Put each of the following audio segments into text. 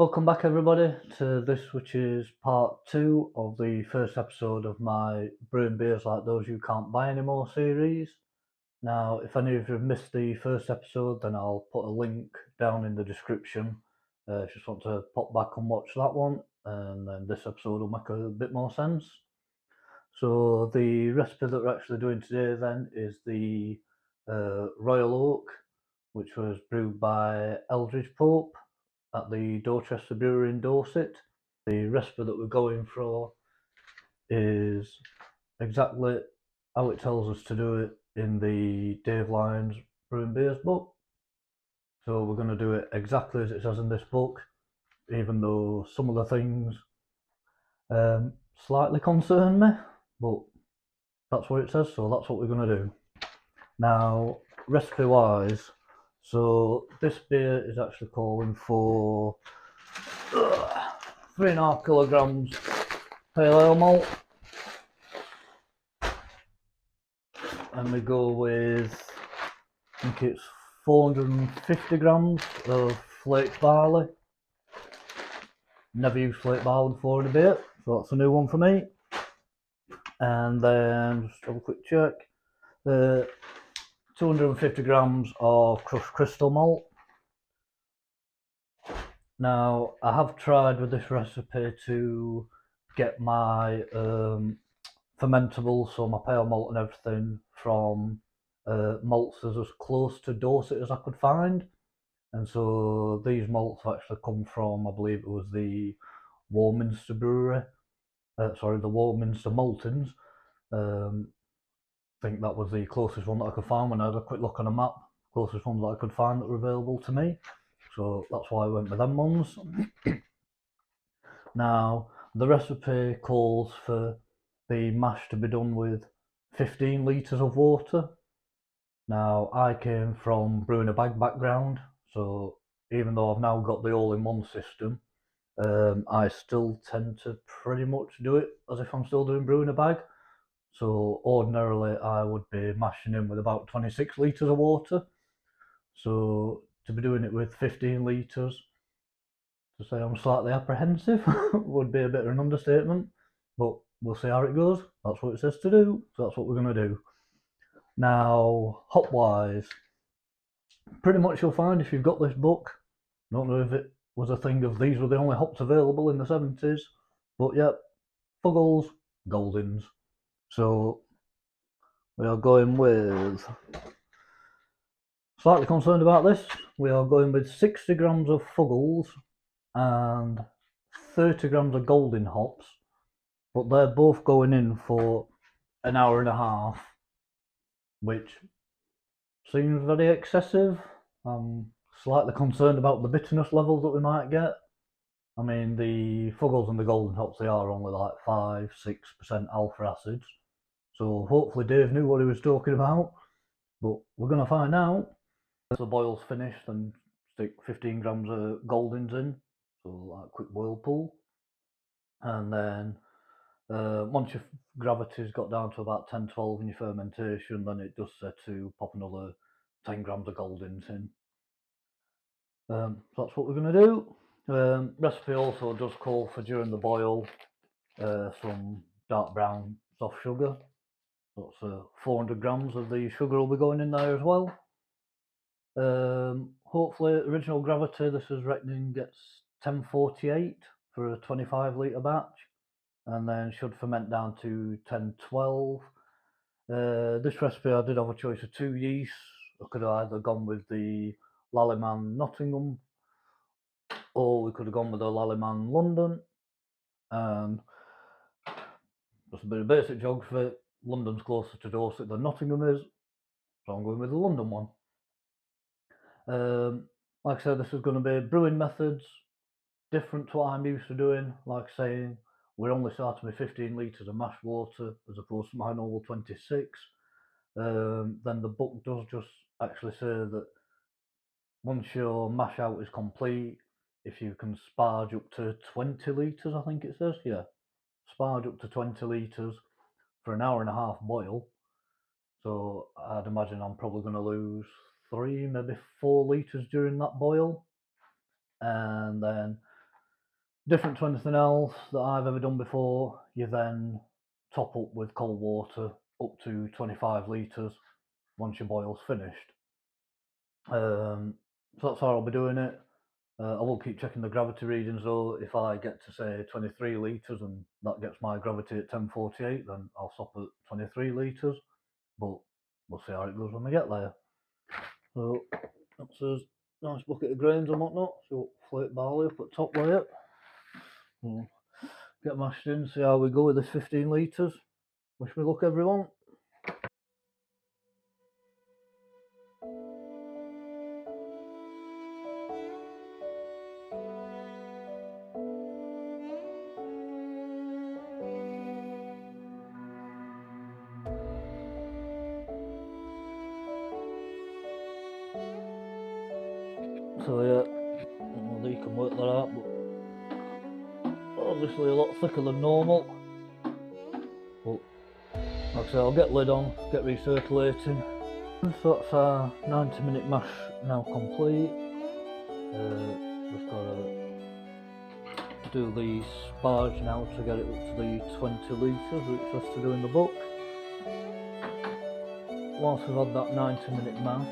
Welcome back everybody to this, which is part 2 of the first episode of my Brewing Beers Like Those You Can't Buy Anymore series. Now, if any of you have missed the first episode, then I'll put a link down in the description. If you just want to pop back and watch that one, and then this episode will make a bit more sense. So the recipe that we're actually doing today then is the Royal Oak, which was brewed by Eldridge Pope at the Dorchester Brewery in Dorset. The recipe that we're going for is exactly how it tells us to do it in the Dave Lyons Brewing Beers book. So we're going to do it exactly as it says in this book, even though some of the things slightly concern me, but that's what it says, so that's what we're going to do. Now, recipe wise, so this beer is actually calling for 3.5 kilograms Pale Ale Malt, and we go with, I think it's 450 grams of Flaked Barley. Never used Flaked Barley before in a beer, so that's a new one for me. And then just have a quick check. 250 grams of crushed Crystal Malt. Now, I have tried with this recipe to get my fermentables, so my pale malt and everything, from malts as close to Dorset as I could find. And so these malts actually come from, I believe it was the Warminster Brewery, the Warminster Maltings. I think that was the closest one that I could find when I had a quick look on a map, closest ones that I could find that were available to me. So that's why I went with them ones. Now, the recipe calls for the mash to be done with 15 litres of water. Now, I came from brewing a bag background, so even though I've now got the all-in-one system, I still tend to pretty much do it as if I'm still doing brewing a bag. So ordinarily I would be mashing in with about 26 litres of water. So to be doing it with 15 litres, to say I'm slightly apprehensive would be a bit of an understatement, but we'll see how it goes. That's what it says to do, so that's what we're going to do. Now, hop wise, pretty much you'll find if you've got this book, I don't know if it was a thing of these were the only hops available in the 70s, but yep, Fuggles, Goldings. So we are going with, slightly concerned about this, we are going with 60 grams of Fuggles and 30 grams of Golding hops, but they're both going in for an hour and a half, which seems very excessive. I'm slightly concerned about the bitterness levels that we might get. I mean, the Fuggles and the Golding hops, they are only like 5-6% alpha acids, so hopefully Dave knew what he was talking about, but we're going to find out. As the boil's finished, then stick 15 grams of Goldings in, so like quick whirlpool, and then once your gravity's got down to about 10-12 in your fermentation, then it does say to pop another 10 grams of Goldings in. So that's what we're going to do. Recipe also does call for, during the boil, some dark brown soft sugar. That's 400 grams of the sugar will be going in there as well. Hopefully original gravity, this is reckoning, gets 1048 for a 25 litre batch, and then should ferment down to 1012. This recipe I did have a choice of 2 yeasts. I could have either gone with the Lallemand Nottingham, or we could have gone with the Lallemand London. And just a bit of basic geography, London's closer to Dorset than Nottingham is, so I'm going with the London one. Like I said, this is going to be brewing methods different to what I'm used to doing. Like saying, we're only starting with 15 litres of mash water as opposed to my normal 26. Then the book does just actually say that once your mash out is complete, if you can sparge up to 20 litres, I think it says, yeah, sparge up to 20 litres for an hour and a half boil. So I'd imagine I'm probably going to lose 3, maybe 4 litres during that boil. And then different to anything else that I've ever done before. You then top up with cold water up to 25 litres once your boil's finished. So that's how I'll be doing it. I will keep checking the gravity readings though. If I get to say 23 litres and that gets my gravity at 1048, then I'll stop at 23 litres. But we'll see how it goes when we get there. So that's a nice bucket of grains and whatnot. So flaked barley up at top layer. We'll get mashed in, see how we go with this 15 litres. Wish me luck, everyone. So yeah, well, you can work that out, but obviously a lot thicker than normal. But like I say, I'll get lid on, get recirculating. So that's our 90-minute mash now complete. Just gotta do the sparge now to get it up to the 20 litres which it's supposed to do in the book. Once we've had that 90-minute mash,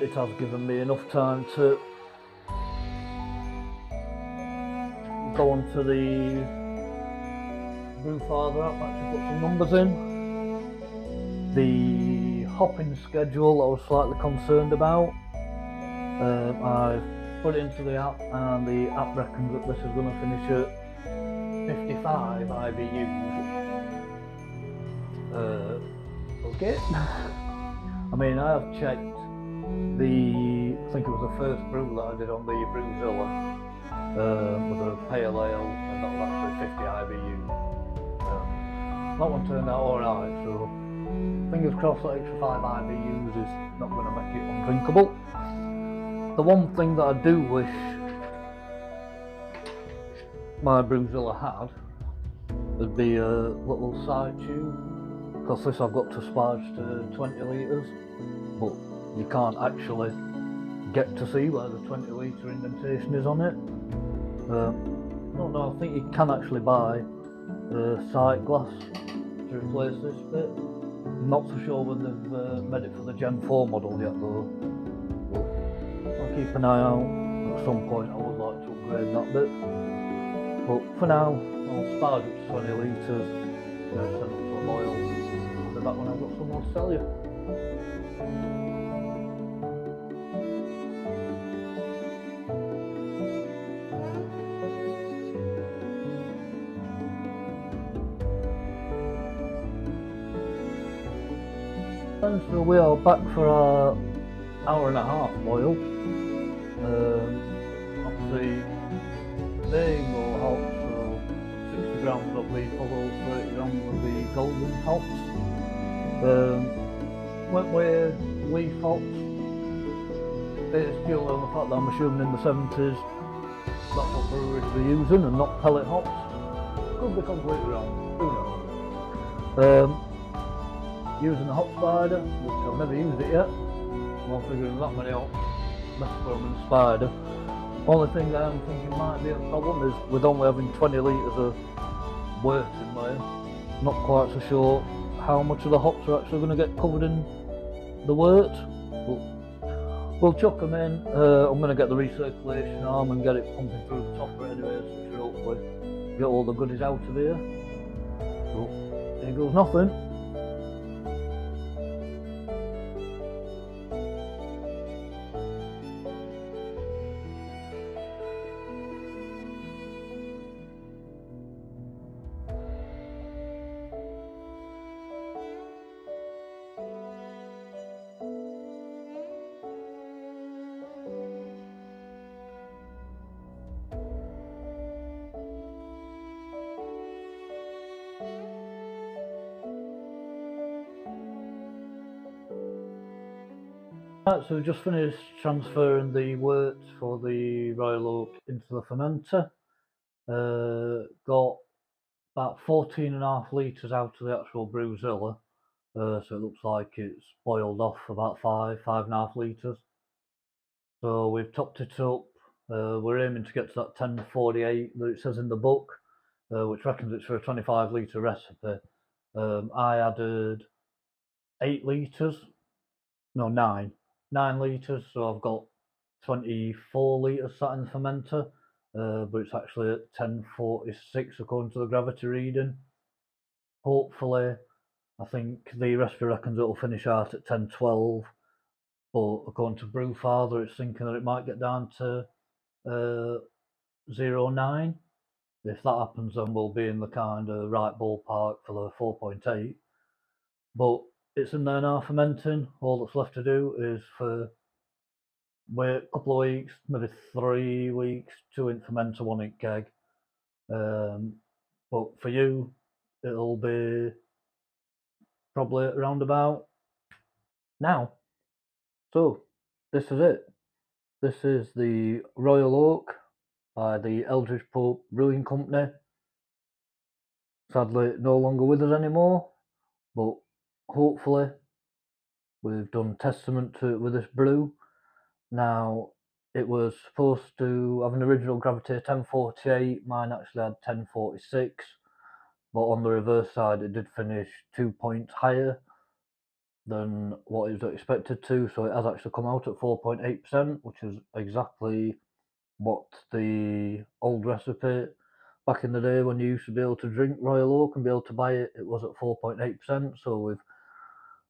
it has given me enough time to go onto the brew father app, actually put some numbers in. The hopping schedule I was slightly concerned about. I've put it into the app and the app reckons that this is going to finish at 55 IBUs. Okay. I mean, I have checked I think it was the first brew that I did on the Brewzilla, with a Pale Ale, and that was actually 50 IBU. That one turned out alright, so fingers crossed that extra 5 IBUs is not going to make it undrinkable. The one thing that I do wish my Brewzilla had would be a little side tube, because this I've got to sparge to 20 litres, but you can't actually get to see where the 20 litre indentation is on it. I don't know, I think you can actually buy sight glass to replace this bit. I'm not so sure when they've made it for the Gen 4 model yet though, but I'll keep an eye out. At some point I would like to upgrade that bit, but for now I'll sparge up to 20 litres, send up to a boil, I'll be back when I've got some more to tell you. So we are back for our hour and a half boil. Obviously, they go hops, so 60 grams of the Fuggles, 30 grams of the Goldings hops. Went with leaf hops, based purely on the fact that I'm assuming in the 70s that's what breweries were using and not pellet hops. Could be completely wrong, who knows. Using the hop spider, which I've never used it yet. I'm figuring that many hops, best for them in the spider. Only thing I am thinking might be a problem is with only having 20 litres of wort in there, not quite so sure how much of the hops are actually going to get covered in the wort. But we'll chuck them in. I'm going to get the recirculation arm and get it pumping through the top of it anyway, so should hopefully get all the goodies out of here. So here goes nothing. Right, so we've just finished transferring the wort for the Royal Oak into the fermenter. Got about 14.5 litres out of the actual Brewzilla, so it looks like it's boiled off about 5.5 litres. So we've topped it up. We're aiming to get to that 1048 that it says in the book, which reckons it's for a 25-litre recipe. I added 8 litres, no 9 litres, so I've got 24 litres sat in the fermenter, but it's actually at 1046 according to the gravity reading. Hopefully, I think the recipe reckons it'll finish out at 1012, but according to Brewfather, it's thinking that it might get down to 09. If that happens, then we'll be in the kind of right ballpark for the 4.8. But it's in there now fermenting. All that's left to do is for wait a couple of weeks, maybe 3 weeks, 2 in fermenter, 1 in keg. But for you, it'll be probably around about now. So this is it. This is the Royal Oak by the Eldridge Pope Brewing Company. Sadly, no longer with us anymore, but hopefully we've done testament to it with this brew. Now, it was supposed to have an original gravity of 1048, mine actually had 1046, but on the reverse side it did finish 2 points higher than what it was expected to, so it has actually come out at 4.8%, which is exactly what the old recipe back in the day when you used to be able to drink Royal Oak and be able to buy it, it was at 4.8%, so we've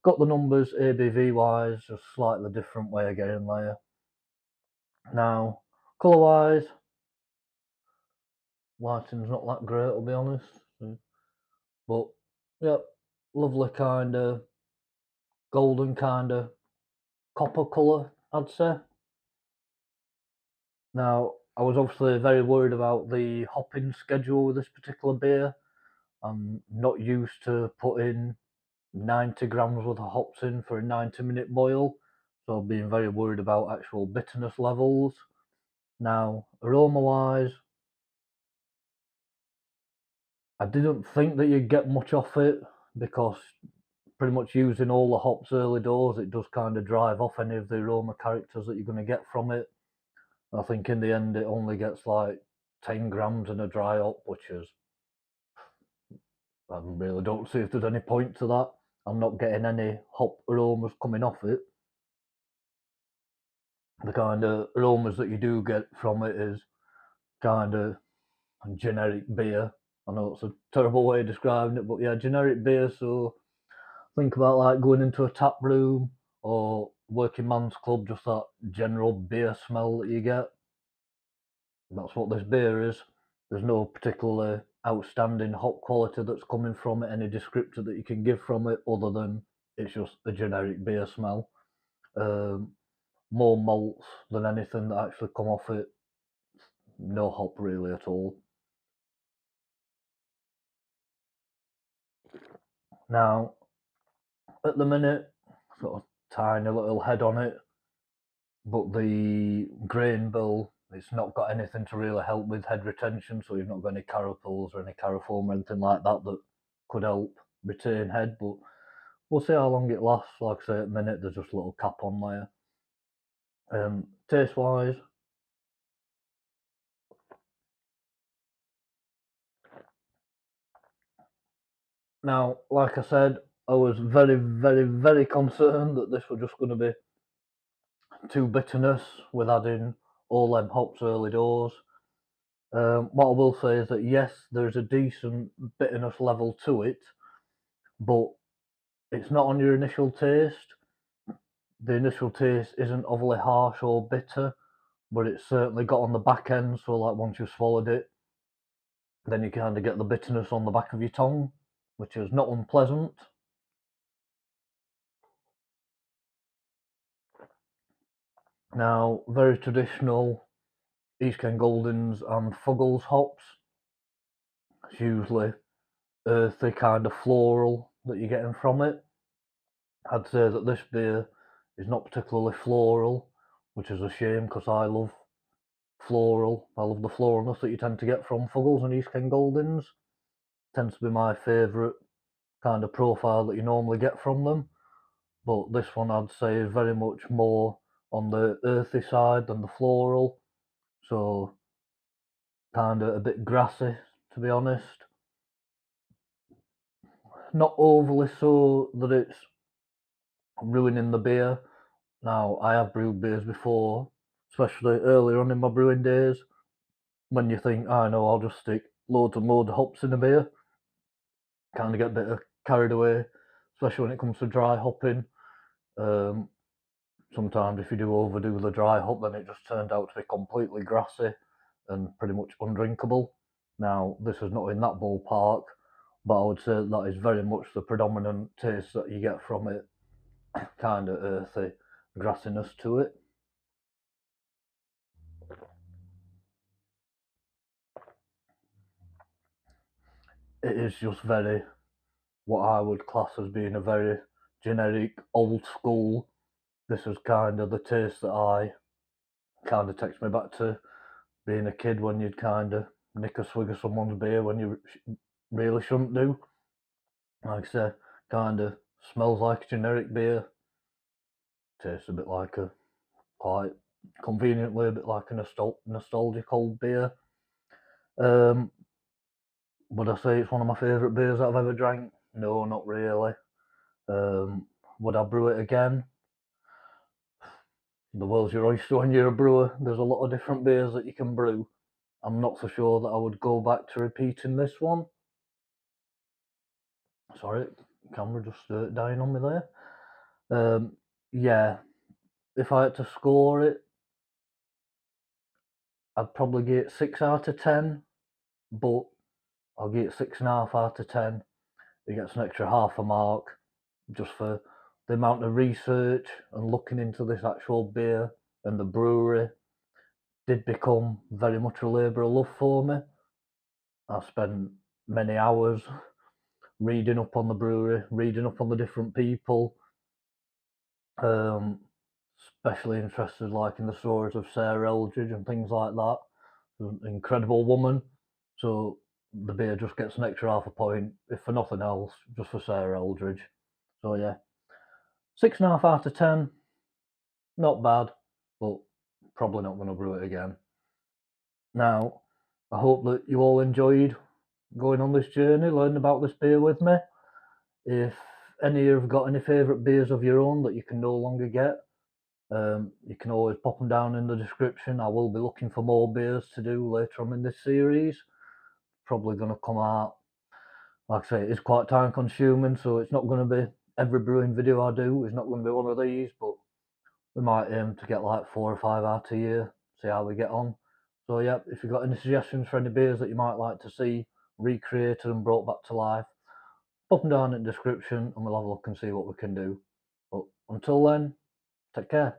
got the numbers ABV wise, just slightly different way of getting there. Now, colour wise, lighting's not that great, I'll be honest, but yeah, lovely kind of golden kind of copper colour, I'd say. Now, I was obviously very worried about the hopping schedule with this particular beer. I'm not used to putting 90 grams worth of hops in for a 90-minute boil, so I've been very worried about actual bitterness levels. Now, aroma wise, I didn't think that you'd get much off it because pretty much using all the hops early doors, it does kind of drive off any of the aroma characters that you're going to get from it. I think in the end it only gets like 10 grams in a dry hop, which is, I really don't see if there's any point to that. I'm not getting any hop aromas coming off it. The kind of aromas that you do get from it is kind of generic beer. I know it's a terrible way of describing it, but yeah, generic beer. So think about like going into a tap room or working man's club, just that general beer smell that you get. That's what this beer is. There's no particularly outstanding hop quality that's coming from it, any descriptor that you can give from it, other than it's just a generic beer smell. More malts than anything that actually come off it. No hop really at all. Now, at the minute, sort of tiny little head on it, but the grain bill, it's not got anything to really help with head retention, so you've not got any carapils or any carafoam or anything like that that could help retain head, but we'll see how long it lasts. Like I say, at the minute, there's just a little cap on there. Taste wise, now, like I said, I was very, very, very concerned that this was just going to be too bitterness with adding all them hops early doors. What I will say is that yes, there's a decent bitterness level to it, but it's not on your initial taste. The initial taste isn't overly harsh or bitter, but it's certainly got on the back end. So, like once you've swallowed it, then you kind of get the bitterness on the back of your tongue, which is not unpleasant. Now, very traditional East Kent Goldings and Fuggles hops. It's usually earthy, kind of floral that you're getting from it. I'd say that this beer is not particularly floral, which is a shame because I love floral. I love the floralness that you tend to get from Fuggles and East Kent Goldings. Tends to be my favourite kind of profile that you normally get from them. But this one I'd say is very much more on the earthy side than the floral, so kind of a bit grassy, to be honest. Not overly so that it's ruining the beer. Now, I have brewed beers before, especially earlier on in my brewing days, when you think, I know, I'll just stick loads and loads of hops in a beer. Kind of get a bit carried away, especially when it comes to dry hopping. Sometimes if you do overdo the dry hop, then it just turns out to be completely grassy and pretty much undrinkable. Now, this is not in that ballpark, but I would say that is very much the predominant taste that you get from it. Kind of earthy grassiness to it. It is just very, what I would class as being a very generic, old school. This is kind of the taste that I kind of takes me back to being a kid, when you'd kind of nick a swig of someone's beer when you really shouldn't do. Like I say, kind of smells like generic beer. Tastes a bit like a, quite conveniently, a bit like a nostalgic old beer. Would I say it's one of my favourite beers that I've ever drank? No, not really. Would I brew it again? The world's your oyster when you're a brewer. There's a lot of different beers that you can brew. I'm not so sure that I would go back to repeating this one. Sorry, camera just dying on me there. Yeah, if I had to score it, I'd probably give it 6 out of 10, but I'll give it 6.5 out of 10. It gets an extra half a mark just for the amount of research and looking into this actual beer, and the brewery did become very much a labour of love for me. I spent many hours reading up on the brewery, reading up on the different people, especially interested like in the stories of Sarah Eldridge and things like that. An incredible woman. So the beer just gets an extra half a point, if for nothing else, just for Sarah Eldridge. So yeah, 6.5 out of 10. Not bad, but probably not going to brew it again. Now, I hope that you all enjoyed going on this journey, learning about this beer with me. If any of you have got any favourite beers of your own that you can no longer get, you can always pop them down in the description. I will be looking for more beers to do later on in this series. Probably going to come out, like I say, it's quite time consuming, so it's not going to be every brewing video I do. It's not going to be one of these, but we might aim to get like 4 or 5 out a year, see how we get on. So yeah, if you've got any suggestions for any beers that you might like to see recreated and brought back to life, pop them down in the description and we'll have a look and see what we can do. But until then, take care.